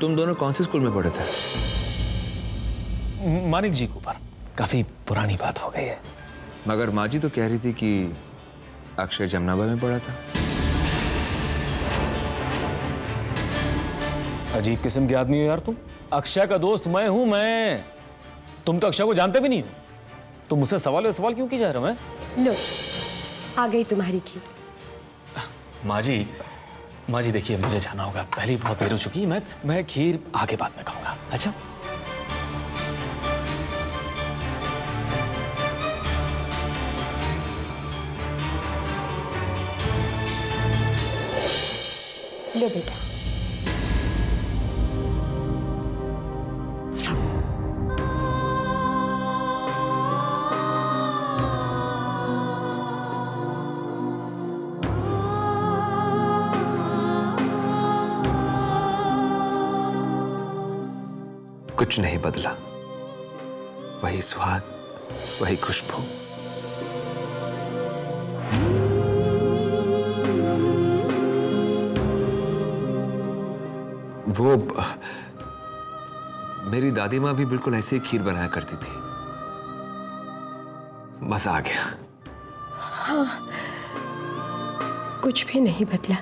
तुम दोनों कौन से स्कूल में पढ़े थे? मानिक जी के ऊपर। काफी पुरानी बात हो गई है। मगर माँ जी तो कह रही थी कि अक्षय जमनाबाद में पढ़ा था। अजीब किस्म के आदमी हो यार तुम। अक्षय का दोस्त मैं हूं मैं। तुम तो अक्षय को जानते भी नहीं हो। तुम मुझसे सवाल क्यों की जा रहे हो? मैं लो, आ गई तुम्हारी खीर। माँ जी देखिए, मुझे जाना होगा, पहले बहुत देर हो चुकी है। मैं खीर आगे बाद में खाऊंगा। अच्छा लो बेटा। कुछ नहीं बदला, वही स्वाद, वही खुशबू। वो मेरी दादी माँ भी बिल्कुल ऐसे ही खीर बनाया करती थी। मजा आ गया। हाँ, कुछ भी नहीं बदला।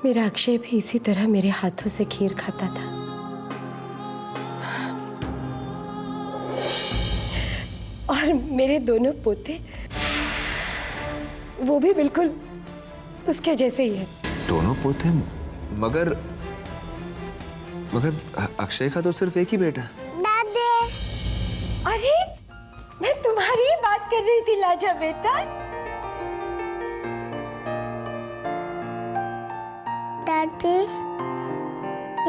मेरा अक्षय भी इसी तरह मेरे हाथों से खीर खाता था। और मेरे दोनों पोते, वो भी बिल्कुल उसके जैसे ही है। दोनों पोते? मगर अक्षय का तो सिर्फ एक ही बेटा। दादी, अरे मैं तुम्हारी ही बात कर रही थी लाजा बेटा। दादी,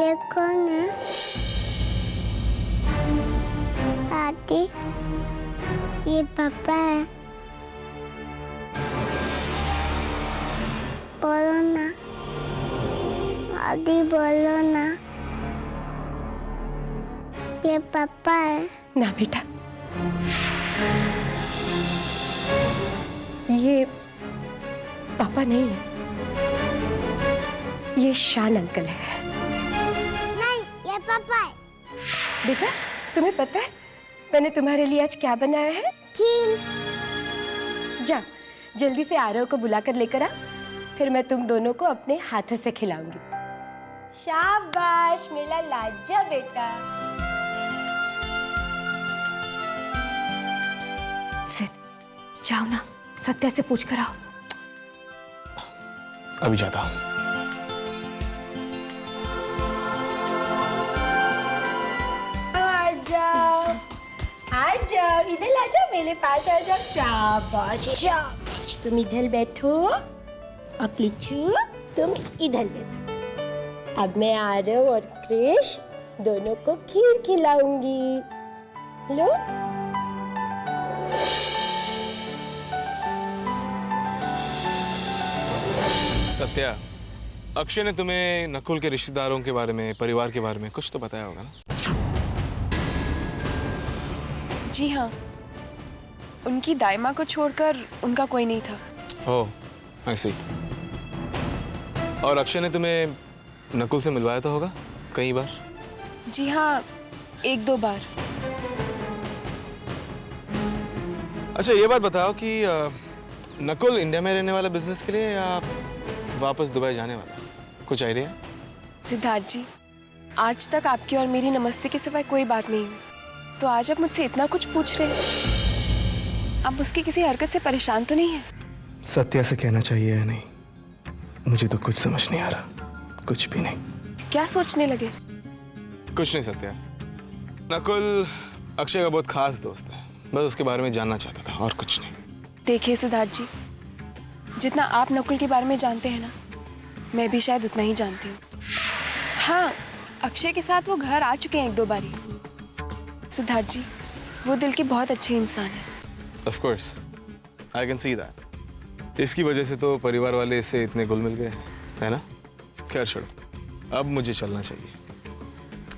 ये कौन है? दादी, ये पापा है। बोलो ना दादी, बोलो ना ये पापा है। ना बेटा, ये पापा नहीं है, ये शान अंकल है। नहीं, ये पापा है। बेटा, तुम्हें पता है मैंने तुम्हारे लिए आज क्या बनाया है? खीर। जा, जल्दी से आरव को बुलाकर लेकर आ, फिर मैं तुम दोनों को अपने हाथों से खिलाऊंगी। शाबाश मेरा लाजा बेटा। सिद्ध, जाओ ना, सत्या से पूछ कर आओ। अभी जाता हूं। आ जाओ, इधर आ जाओ, मेरे पास आ जाओ। शाबाश शाबाश, तुम इधर बैठो और किच्चू तुम इधर बैठो। अब मैं आरव और क्रिश दोनों को खीर खिलाऊंगी। लो। सत्या, अक्षय ने तुम्हें नकुल के रिश्तेदारों के बारे में, परिवार के बारे में कुछ तो बताया होगा ना? जी हाँ, उनकी दाइमा को छोड़कर उनका कोई नहीं था। ओह, आई सी। और अक्षय ने तुम्हें नकुल से मिलवाया तो होगा कई बार? जी हाँ, 1-2 बार। अच्छा, ये बात बताओ कि नकुल इंडिया में रहने वाला बिजनेस के लिए या वापस दुबई जाने वाला? कुछ आइडिया? सिद्धार्थ जी, आज तक आपकी और मेरी नमस्ते के सिवाय कोई बात नहीं हुई, तो आज आप मुझसे इतना कुछ पूछ रहे हैं। आप उसकी किसी हरकत से परेशान तो नहीं है? सत्या से कहना चाहिए या नहीं, मुझे तो कुछ समझ नहीं आ रहा। कुछ भी नहीं। क्या सोचने लगे? कुछ नहीं सत्या, नकुल अक्षय का बहुत खास दोस्त है, बस उसके बारे में जानना चाहता था, और कुछ नहीं। देखिए सिद्धार्थ जी, जितना आप नकुल के बारे में जानते हैं ना, मैं भी शायद उतना ही जानती हूँ। हाँ, अक्षय के साथ वो घर आ चुके हैं 1-2 बार ही। सिद्धार्थ जी, वो दिल के बहुत अच्छे इंसान हैं। Of course, I can see that. इसकी वजह से तो परिवार वाले इससे इतने घुल मिल गए हैं, है ना? खैर छोड़ो, अब मुझे चलना चाहिए।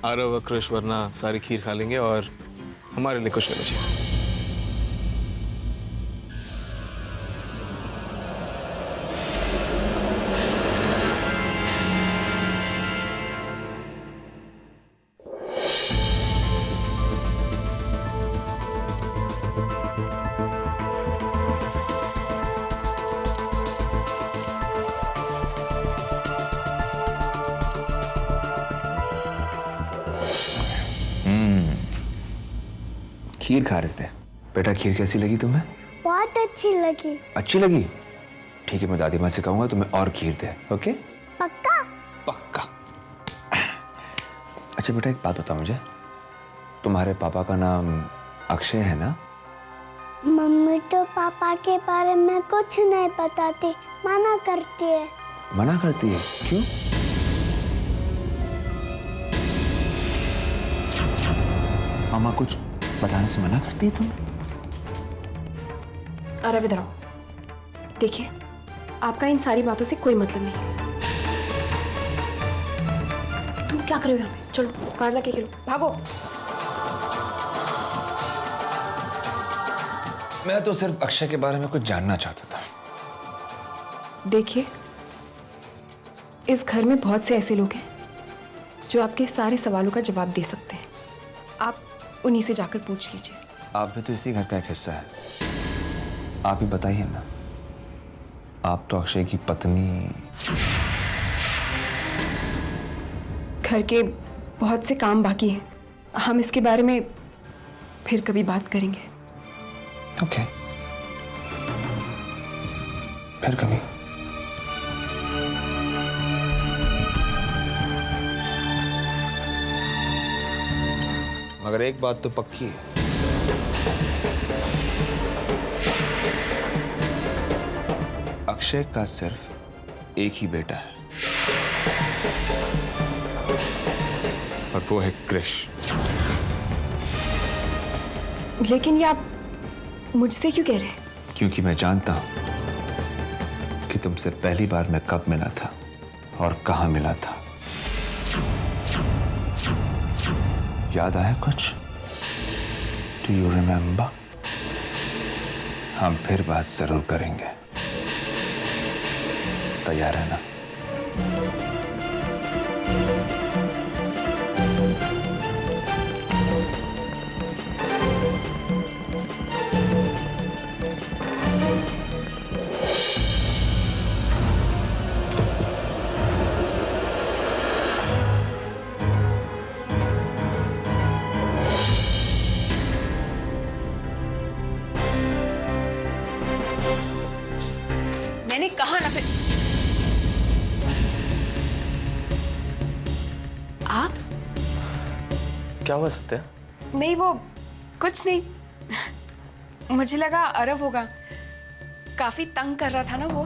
आरव और कृष वरना सारी खीर खा लेंगे और हमारे लिए कुछ नहीं बचेगा। खीर खा रहे थे। बेटा खीर कैसी लगी तुम्हें? बहुत अच्छी लगी। अच्छी लगी? ठीक है, मैं दादी माँ से कहूँगा तुम्हें और खीर दे। ओके? पक्का? पक्का। अच्छा बेटा, एक बात बताओ मुझे, तुम्हारे पापा का नाम अक्षय है ना? मम्मी तो पापा के बारे में कुछ नहीं बताती, मना करती है। मना करती है? क्यों? मामा कुछ बताने से मना करती है तुम्हें? अरे इधर आओ। देखिए, आपका इन सारी बातों से कोई मतलब नहीं है। तुम क्या कर रहे हो यहाँ पे? चलो बाहर जाके खेलो, भागो। मैं तो सिर्फ अक्षय के बारे में कुछ जानना चाहता था। देखिए, इस घर में बहुत से ऐसे लोग हैं जो आपके सारे सवालों का जवाब दे सकते हैं। आप उन्हीं से जाकर पूछ लीजिए। आप भी तो इसी घर का एक हिस्सा है, आप ही बताइए ना। आप तो अक्षय की पत्नी। घर के बहुत से काम बाकी हैं, हम इसके बारे में फिर कभी बात करेंगे। ओके, फिर कभी। मगर एक बात तो पक्की है, अक्षय का सिर्फ एक ही बेटा है और वो है क्रिश। लेकिन ये आप मुझसे क्यों कह रहे हैं? क्योंकि मैं जानता हूं कि तुमसे पहली बार मैं कब मिला था और कहां मिला था। याद आया कुछ? Do you remember? हम फिर बात जरूर करेंगे, तैयार है ना? मैंने कहा ना फिर। आप? क्या हुआ सत्या? नहीं, वो कुछ नहीं। मुझे लगा अरव होगा, काफी तंग कर रहा था ना वो।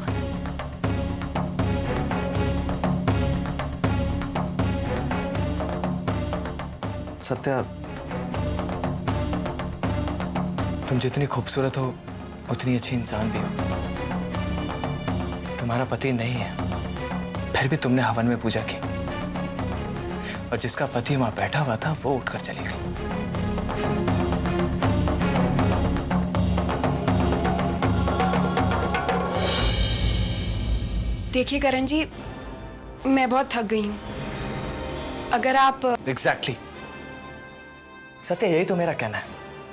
सत्या, तुम जितनी खूबसूरत हो उतनी अच्छी इंसान भी हो। तुम्हारा पति नहीं है, फिर भी तुमने हवन में पूजा की और जिसका पति वहां बैठा हुआ था वो उठकर चली गई। देखिए करण जी, मैं बहुत थक गई हूँ। अगर आप एग्जैक्टली सत्या, यही तो मेरा कहना है।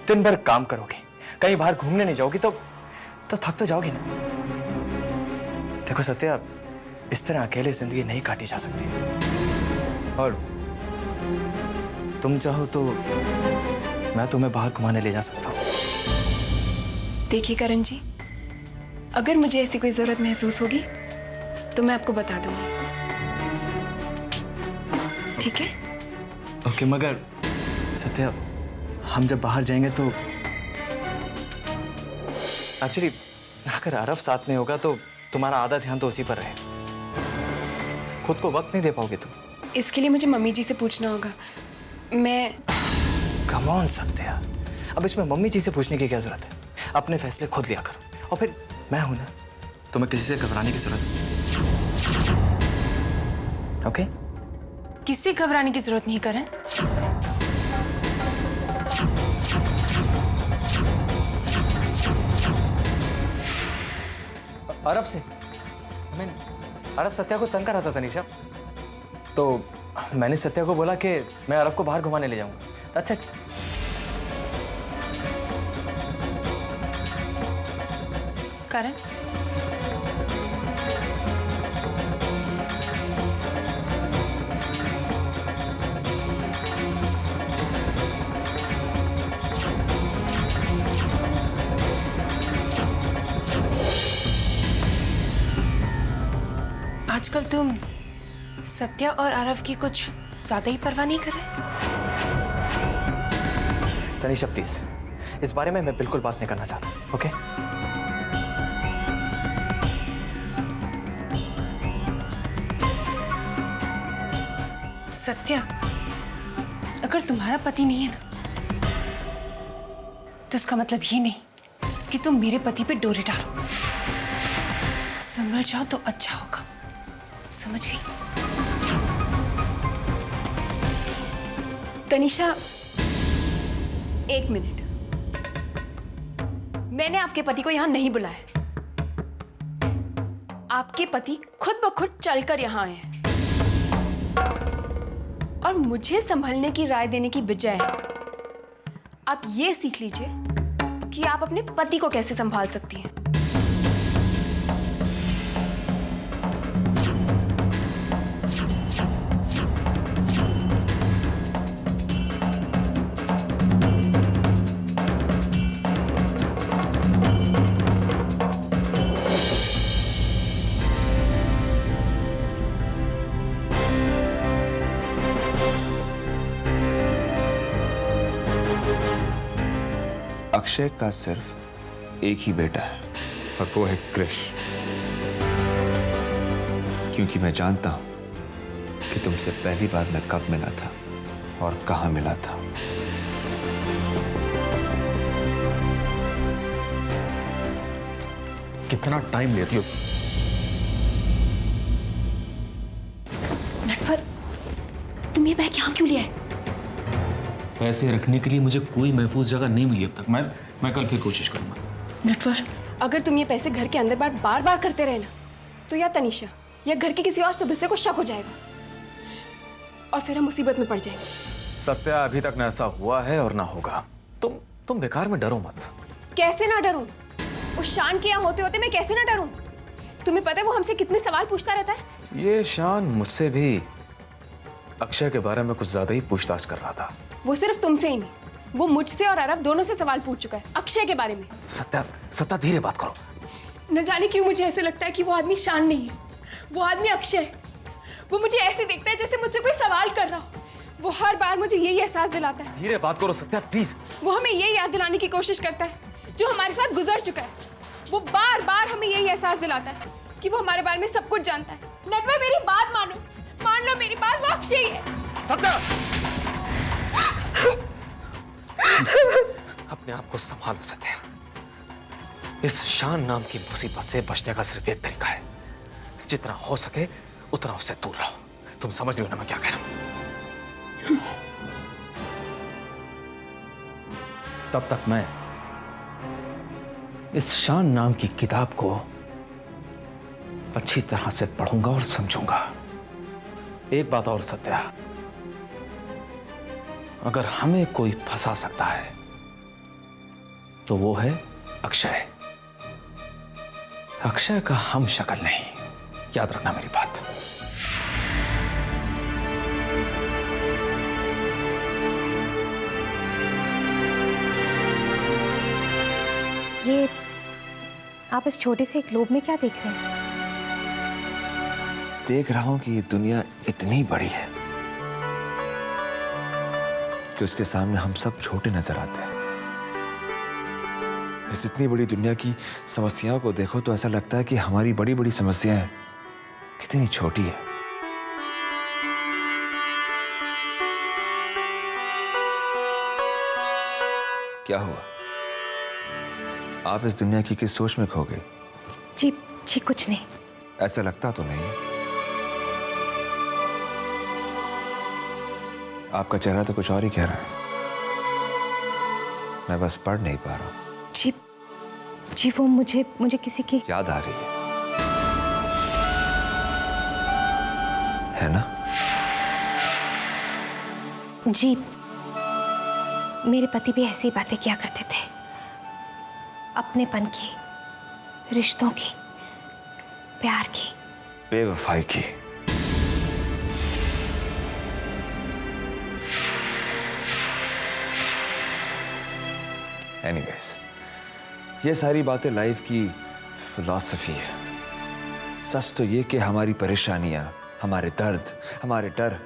दिन भर काम करोगे, कहीं बाहर घूमने नहीं जाओगी तो थक तो जाओगी ना। देखो सत्या, इस तरह अकेले जिंदगी नहीं काटी जा सकती और तुम चाहो तो मैं तुम्हें बाहर घुमाने ले जा सकता हूँ। देखिए करण जी, अगर मुझे ऐसी कोई जरूरत महसूस होगी तो मैं आपको बता दूंगी, ठीक है? ओके, मगर सत्या, हम जब बाहर जाएंगे तो एक्चुअली अगर अरव साथ में होगा तो तुम्हारा आधा ध्यान तो उसी पर रहे। खुद को वक्त नहीं दे पाओगे तुम। इसके लिए मुझे मम्मी जी से पूछना होगा। मैं कम ऑन सत्या, अब इसमें मम्मी जी से पूछने की क्या जरूरत है? अपने फैसले खुद लिया करो। और फिर मैं हूं ना, तुम्हें किसी से घबराने की जरूरत नहीं। ओके? किससे घबराने की जरूरत नहीं करण। अरव से मैं अरव सत्या को तंग कर रहा था तनीषा, तो मैंने सत्या को बोला कि मैं अरव को बाहर घुमाने ले जाऊंगा। अच्छा, करण, आजकल तुम सत्या और आरव की कुछ ज्यादा ही परवाह नहीं कर रहे? तनीषा प्लीज, इस बारे में मैं बिल्कुल बात नहीं करना चाहता। ओके? सत्या, अगर तुम्हारा पति नहीं है ना, तो इसका मतलब ये नहीं कि तुम मेरे पति पे डोरे डालो। संभल जाओ तो अच्छा होगा, समझ गई? तनीषा, एक मिनट। मैंने आपके पति को यहां नहीं बुलाया। आपके पति खुद ब खुद चलकर यहां आए हैं और मुझे संभलने की राय देने की बजाय आप ये सीख लीजिए कि आप अपने पति को कैसे संभाल सकती हैं। अक्षय का सिर्फ एक ही बेटा है और वो है क्रिश। क्योंकि मैं जानता हूं कि तुमसे पहली बार मैं कब मिला था और कहां मिला था। कितना टाइम लेती हो? नटवर, तुम ये बैग यहाँ क्यों लिया है? पैसे रखने के लिए मुझे कोई महफूज जगह नहीं मिली अब तक। मैं कल फिर कोशिश करूंगा। नटवर, अगर तुम ये पैसे घर के अंदर बार बार करते रहे ना, तो या तनीषा या घर के किसी और सदस्य को शक हो जाएगा और फिर हम मुसीबत में पड़ जाएंगे। सत्या, अभी तक ना ऐसा हुआ है और ना होगा। तुम बेकार में डरो मत। कैसे ना डरूं? उस शान के यहाँ होते होते मैं कैसे ना डरूं? तुम्हें पता है वो हमसे कितने सवाल पूछता रहता है? ये शान मुझसे भी अक्षय के बारे में कुछ ज्यादा ही पूछताछ कर रहा था। वो सिर्फ तुमसे ही नहीं, वो मुझसे और अरब दोनों से सवाल पूछ चुका है अक्षय के बारे में। सत्या धीरे बात करो। न जाने क्यों मुझे ऐसे लगता है कि वो आदमी शान नहीं है, वो आदमी अक्षय है। वो मुझे ऐसे देखता है जैसे मुझसे कोई सवाल कर रहा हो। वो हर बार मुझे यही एहसास दिलाता है। धीरे बात करो सत्या, प्लीज। वो हमें यही याद दिलाने की कोशिश करता है जो हमारे साथ गुजर चुका है। वो बार बार हमें यही एहसास दिलाता है कि वो हमारे बारे में सब कुछ जानता है। नटवर, मेरी बात मानो, मान लो मेरी बात, वो अक्षय ही है। सत्या! अपने आप को संभालो सत्या। इस शान नाम की मुसीबत से बचने का सिर्फ एक तरीका है, जितना हो सके उतना उससे दूर रहो। तुम समझ रही हो ना मैं क्या कह रहा हूं? तब तक मैं इस शान नाम की किताब को अच्छी तरह से पढ़ूंगा और समझूंगा। एक बात और सत्या, अगर हमें कोई फंसा सकता है तो वो है अक्षय। अक्षय का हम शक्ल नहीं, याद रखना मेरी बात। ये आप इस छोटे से ग्लोब में क्या देख रहे हैं? देख रहा हूं कि ये दुनिया इतनी बड़ी है कि उसके सामने हम सब छोटे नजर आते हैं। इस इतनी बड़ी दुनिया की समस्याओं को देखो तो ऐसा लगता है कि हमारी बड़ी बड़ी समस्याएं कितनी छोटी है। क्या हुआ? आप इस दुनिया की किस सोच में खो गए? जी कुछ नहीं। ऐसा लगता तो नहीं। आपका चेहरा तो कुछ और ही कह रहा है। मैं बस पढ़ नहीं पा रहा हूं। जी वो मुझे किसी की याद आ रही है ना? जी, मेरे पति भी ऐसी बातें किया करते थे, अपनेपन की, रिश्तों की, प्यार की, बेवफाई की। एनीवेज, ये सारी बातें लाइफ की फिलॉसफी है। सच तो ये कि हमारी परेशानियां, हमारे दर्द, हमारे डर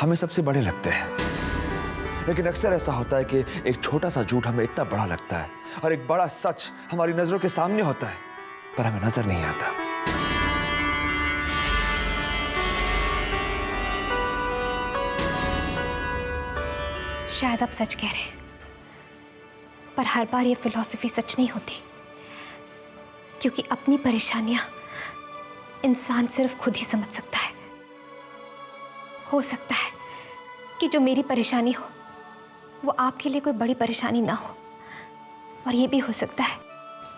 हमें सबसे बड़े लगते हैं। लेकिन अक्सर ऐसा होता है कि एक छोटा सा झूठ हमें इतना बड़ा लगता है और एक बड़ा सच हमारी नजरों के सामने होता है पर हमें नजर नहीं आता। शायद आप सच कह रहे हैं, पर हर बार ये फिलॉसफी सच नहीं होती, क्योंकि अपनी परेशानियां इंसान सिर्फ खुद ही समझ सकता है। हो सकता है कि जो मेरी परेशानी हो वो आपके लिए कोई बड़ी परेशानी ना हो, और ये भी हो सकता है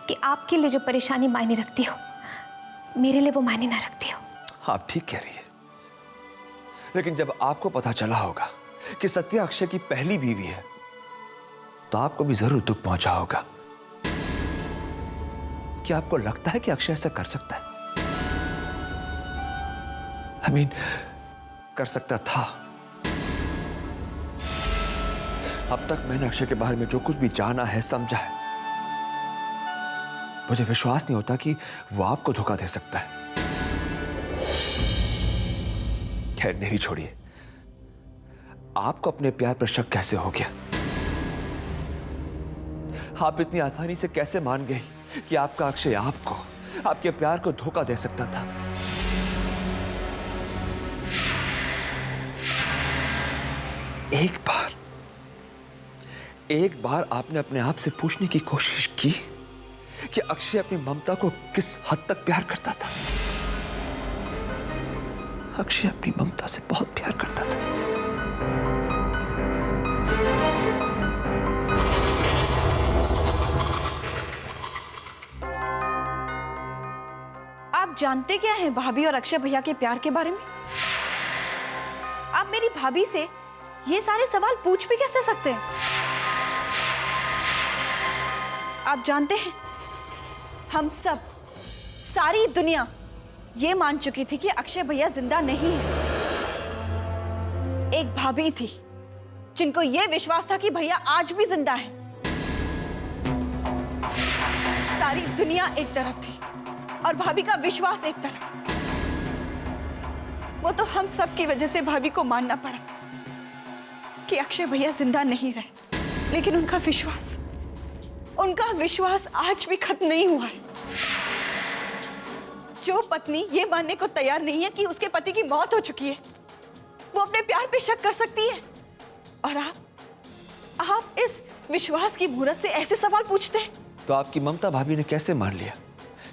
कि आपके लिए जो परेशानी मायने रखती हो मेरे लिए वो मायने ना रखती हो। आप ठीक कह रही है, लेकिन जब आपको पता चला होगा कि सत्या अक्षय की पहली बीवी है तो आपको भी जरूर दुख पहुंचा होगा। क्या आपको लगता है कि अक्षय ऐसा कर सकता है? I mean, कर सकता था। अब तक मैंने अक्षय के बारे में जो कुछ भी जाना है, समझा है, मुझे विश्वास नहीं होता कि वो आपको धोखा दे सकता है। खैर मेरी छोड़िए, आपको अपने प्यार पर शक कैसे हो गया? आप इतनी आसानी से कैसे मान गई कि आपका अक्षय आपको, आपके प्यार को धोखा दे सकता था? एक बार आपने अपने आप से पूछने की कोशिश की कि अक्षय अपनी ममता को किस हद तक प्यार करता था? अक्षय अपनी ममता से बहुत प्यार करता था। आप जानते क्या हैं भाभी और अक्षय भैया के प्यार के बारे में? आप मेरी भाभी से ये सारे सवाल पूछ भी कैसे सकते हैं? आप जानते हैं, हम सब, सारी दुनिया ये मान चुकी थी कि अक्षय भैया जिंदा नहीं है। एक भाभी थी जिनको ये विश्वास था कि भैया आज भी जिंदा है। सारी दुनिया एक तरफ थी और भाभी का विश्वास एक तरफ। वो तो हम सब की वजह से भाभी को मानना पड़ा कि अक्षय भैया जिंदा नहीं रहे, लेकिन उनका विश्वास आज भी खत्म नहीं हुआ है। जो पत्नी ये मानने को तैयार नहीं है कि उसके पति की मौत हो चुकी है, वो अपने प्यार पे शक कर सकती है। और आप इस विश्वास की मूरत से ऐसे सवाल पूछते हैं? तो आपकी ममता भाभी ने कैसे मान लिया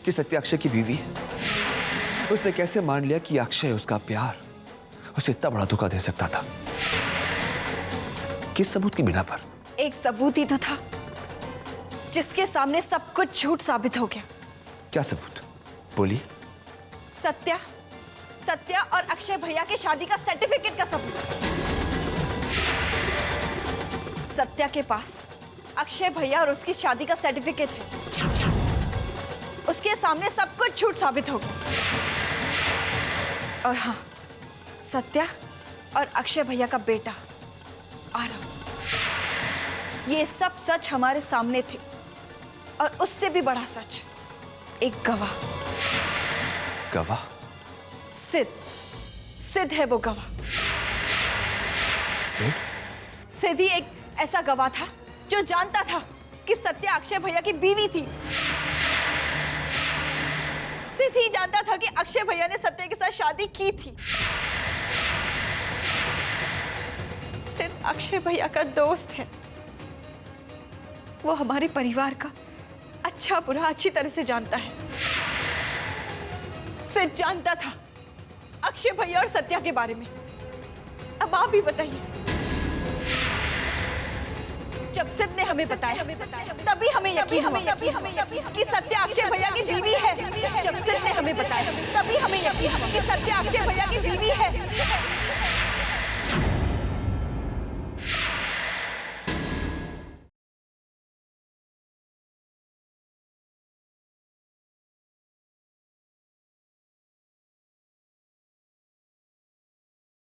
कि सत्या अक्षय की बीवी है? उसने कैसे मान लिया कि अक्षय, उसका प्यार उसे इतना बड़ा धोखा दे सकता था? किस सबूत की बिना पर? एक सबूत ही तो था जिसके सामने सब कुछ झूठ साबित हो गया। क्या सबूत? बोलिए। सत्या और अक्षय भैया के शादी का सर्टिफिकेट का सबूत। सत्या के पास अक्षय भैया और उसकी शादी का सर्टिफिकेट है। उसके सामने सब कुछ झूठ साबित हो गया। और हाँ, सत्या और अक्षय भैया का बेटा आरव, ये सब सच हमारे सामने थे। और उससे भी बड़ा सच, एक गवाह। गवाह? सिद्ध है वो गवाह। सिद्ध ही एक ऐसा गवाह था जो जानता था कि सत्या अक्षय भैया की बीवी थी। सिद्ध ही जानता था कि अक्षय भैया ने सत्या के साथ शादी की थी। सिद्ध अक्षय भैया का दोस्त है। वो हमारे परिवार का अच्छा बुरा अच्छी तरह से जानता है। सिद्ध जानता था अक्षय भैया और सत्या के बारे में। अब आप भी बताइए। जब सिद्ध ने हमें बताया तभी हमें यकीन हुआ कि सत्या अक्षय भैया की बीवी है। जब सिद्ध ने हमें बताया तभी हमें यकीन हुआ कि सत्या अक्षय भैया की बीवी है।